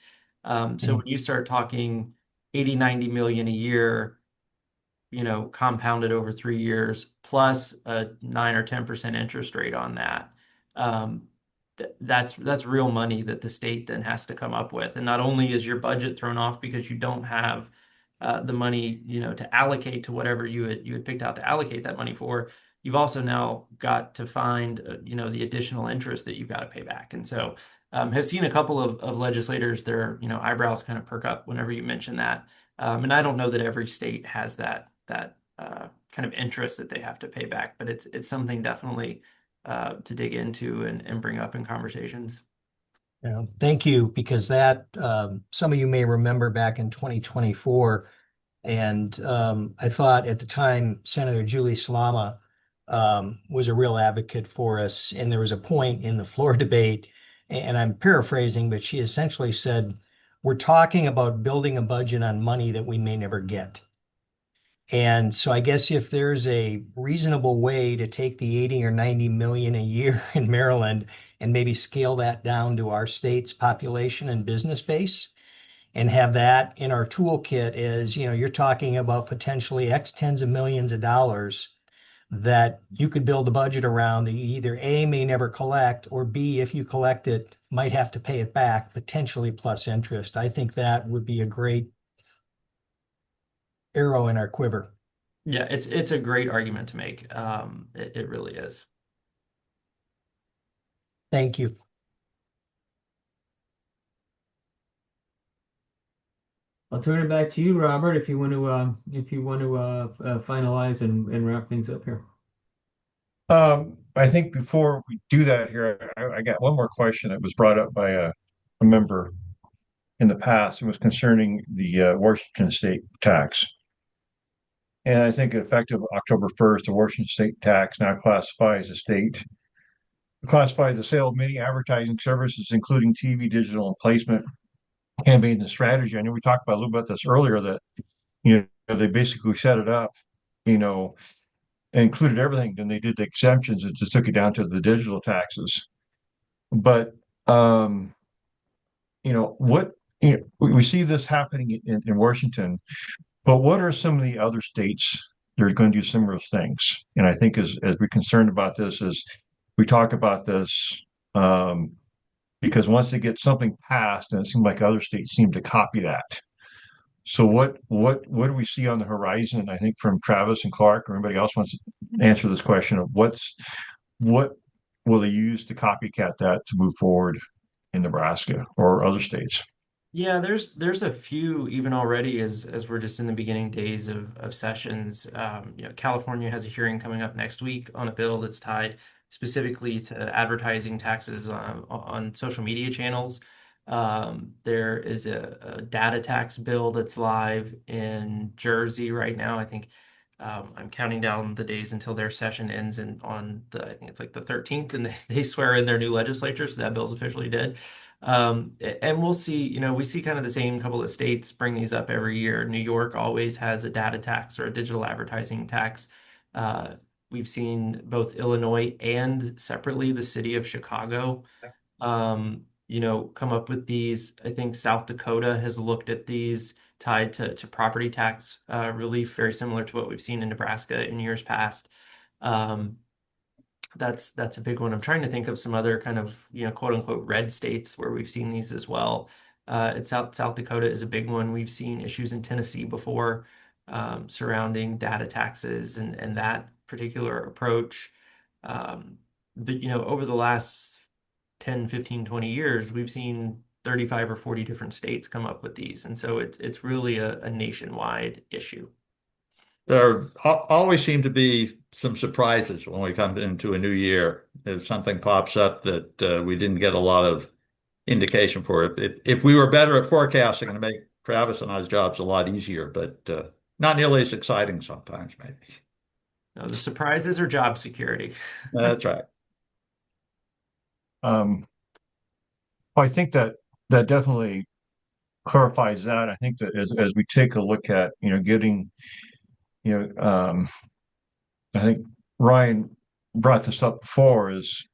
D: So when you start talking 80, 90 million a year, compounded over 3 years, plus a 9 or 10% interest rate on that, that's real money that the state then has to come up with. And not only is your budget thrown off because you don't have the money, to allocate to whatever you had picked out to allocate that money for, you've also now got to find, the additional interest that you've got to pay back. And so have seen a couple of legislators, their, eyebrows kind of perk up whenever you mention that. And I don't know that every state has that kind of interest that they have to pay back, but it's something definitely to dig into and bring up in conversations.
G: Yeah, thank you, because that some of you may remember back in 2024, and I thought at the time Senator Julie Slama was a real advocate for us, and there was a point in the floor debate, and I'm paraphrasing, but she essentially said, "We're talking about building a budget on money that we may never get." And so I guess if there's a reasonable way to take the 80 or 90 million a year in Maryland and maybe scale that down to our state's population and business base and have that in our toolkit, is, you're talking about potentially X tens of millions of dollars that you could build a budget around that you either A, may never collect, or B, if you collect it, might have to pay it back, potentially plus interest. I think that would be a great arrow in our quiver.
D: Yeah, it's a great argument to make. It really is.
G: Thank you.
B: I'll turn it back to you, Robert, if you want to finalize and wrap things up here.
A: I think before we do that here, I got one more question that was brought up by a member in the past. It was concerning the Washington state tax. And I think effective October 1st, the Washington state tax now classifies the sale of many advertising services, including TV, digital, and placement, campaign and strategy. I know we talked about a little bit this earlier, that they basically set it up, included everything. Then they did the exemptions and just took it down to the digital taxes. But we see this happening in Washington, but what are some of the other states that are going to do similar things? And I think as we're concerned about this, as we talk about this, because once they get something passed, and it seems like other states seem to copy that. So what do we see on the horizon? I think from Travis and Clark or anybody else wants to answer this question of what will they use to copycat that to move forward in Nebraska or other states?
D: Yeah, there's a few even already as we're just in the beginning days of sessions. California has a hearing coming up next week on a bill that's tied specifically to advertising taxes on social media channels. There is a data tax bill that's live in Jersey right now. I think I'm counting down the days until their session ends, and I think it's like the 13th, and they swear in their new legislature, so that bill's officially dead. And we'll see, we see kind of the same couple of states bring these up every year. New York always has a data tax or a digital advertising tax. We've seen both Illinois and separately the city of Chicago, come up with these. I think South Dakota has looked at these tied to property tax relief, very similar to what we've seen in Nebraska in years past. That's a big one. I'm trying to think of some other kind of, quote unquote red states where we've seen these as well. South Dakota is a big one. We've seen issues in Tennessee before surrounding data taxes and that particular approach. But over the last 10, 15, 20 years, we've seen 35 or 40 different states come up with these. And so it's really a nationwide issue.
C: There always seem to be some surprises when we come into a new year. If something pops up that we didn't get a lot of indication for it. If we were better at forecasting, it'd make Travis and I's jobs a lot easier, but not nearly as exciting sometimes, maybe.
D: No, the surprises are job security.
C: That's right.
A: I think that definitely clarifies that. I think that as we take a look at, getting, I think Ryan brought this up before is,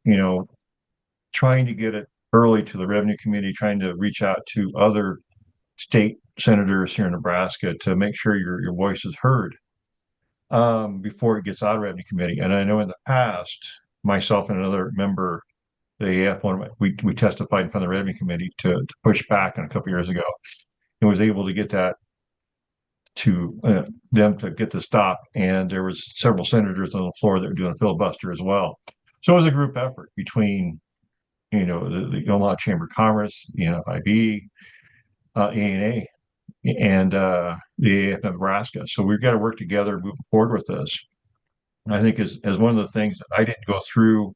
A: trying to get it early to the revenue committee, trying to reach out to other state senators here in Nebraska to make sure your voice is heard before it gets out of revenue committee. And I know in the past, myself and another member, the AAF one, we testified in front of the revenue committee to push back a couple years ago, and was able to get that to them to get the stop. And there was several senators on the floor that were doing a filibuster as well. So it was a group effort between, the Omaha Chamber of Commerce, the NFIB, ANA, and the AAF Nebraska. So we've got to work together moving forward with this. I think as one of the things that I didn't go through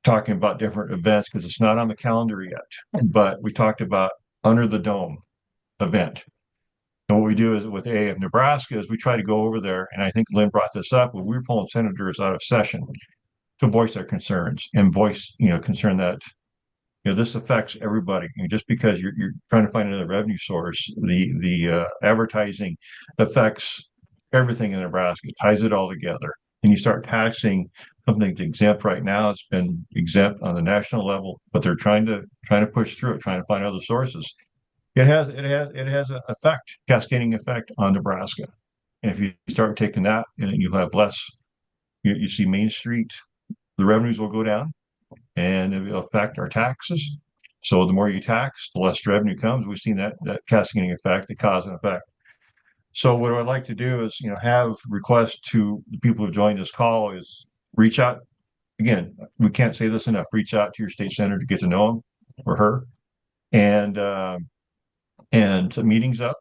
A: talking about different events because it's not on the calendar yet, but we talked about Under the Dome event. And what we do is with AAF Nebraska is we try to go over there, and I think Lynn brought this up, when we were pulling senators out of session to voice their concerns and voice, concern that this affects everybody. Just because you're trying to find another revenue source, the advertising affects everything in Nebraska. It ties it all together. And you start taxing something that's exempt right now. It's been exempt on the national level, but they're trying to push through it, trying to find other sources. It has an effect, cascading effect on Nebraska. And if you start taking that, and you have less, you see Main Street, the revenues will go down, and it will affect our taxes. So the more you tax, the less revenue comes. We've seen that cascading effect, the cause and effect. So what I'd like to do is, have requests to the people who joined this call is reach out. Again, we can't say this enough. Reach out to your state senator to get to know him or her, and set meetings up.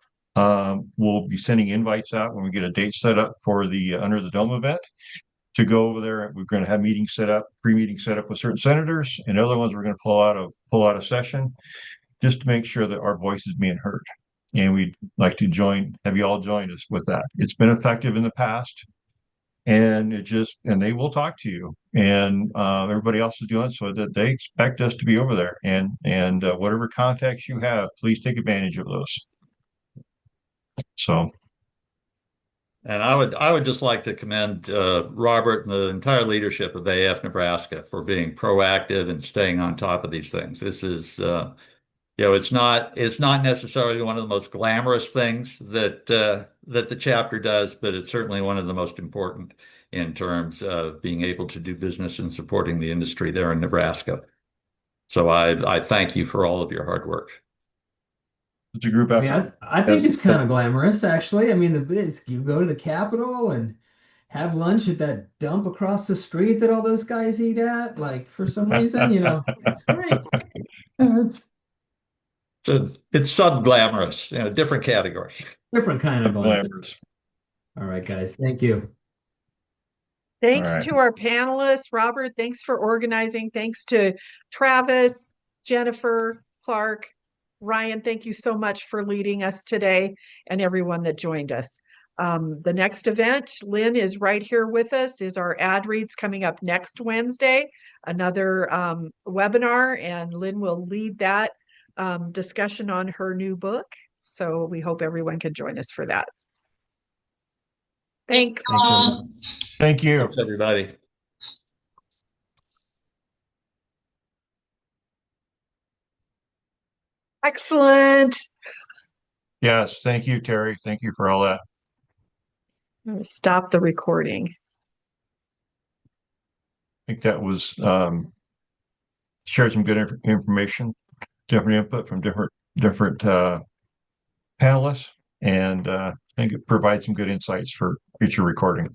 A: We'll be sending invites out when we get a date set up for the Under the Dome event to go over there. We're going to have meetings set up, pre-meetings set up with certain senators, and other ones we're going to pull out of session just to make sure that our voice is being heard. And we'd like to have you all join us with that. It's been effective in the past, and they will talk to you, and everybody else is doing so that they expect us to be over there. And whatever contacts you have, please take advantage of those. So.
C: And I would just like to commend Robert and the entire leadership of AAF Nebraska for being proactive and staying on top of these things. This is, it's not necessarily one of the most glamorous things that the chapter does, but it's certainly one of the most important in terms of being able to do business and supporting the industry there in Nebraska. So I thank you for all of your hard work.
A: It's a group effort.
B: I mean, I think it's kind of glamorous, actually. I mean, you go to the Capitol and have lunch at that dump across the street that all those guys eat at. Like, for some reason, it's great.
C: It's sub-glamorous, different category.
B: Different kind of glamorous. All right, guys. Thank you.
H: Thanks to our panelists. Robert, thanks for organizing. Thanks to Travis, Jennifer, Clark, Ryan, thank you so much for leading us today, and everyone that joined us. The next event, Lynn is right here with us, is our ad reads coming up next Wednesday, another webinar, and Lynn will lead that discussion on her new book. So we hope everyone can join us for that. Thanks.
A: Thank you.
C: Thanks, everybody.
H: Excellent.
A: Yes, thank you, Terry. Thank you for all that.
H: I'm going to stop the recording.
A: I think that was shared some good information, different input from different panelists, and I think it provides some good insights for future recording.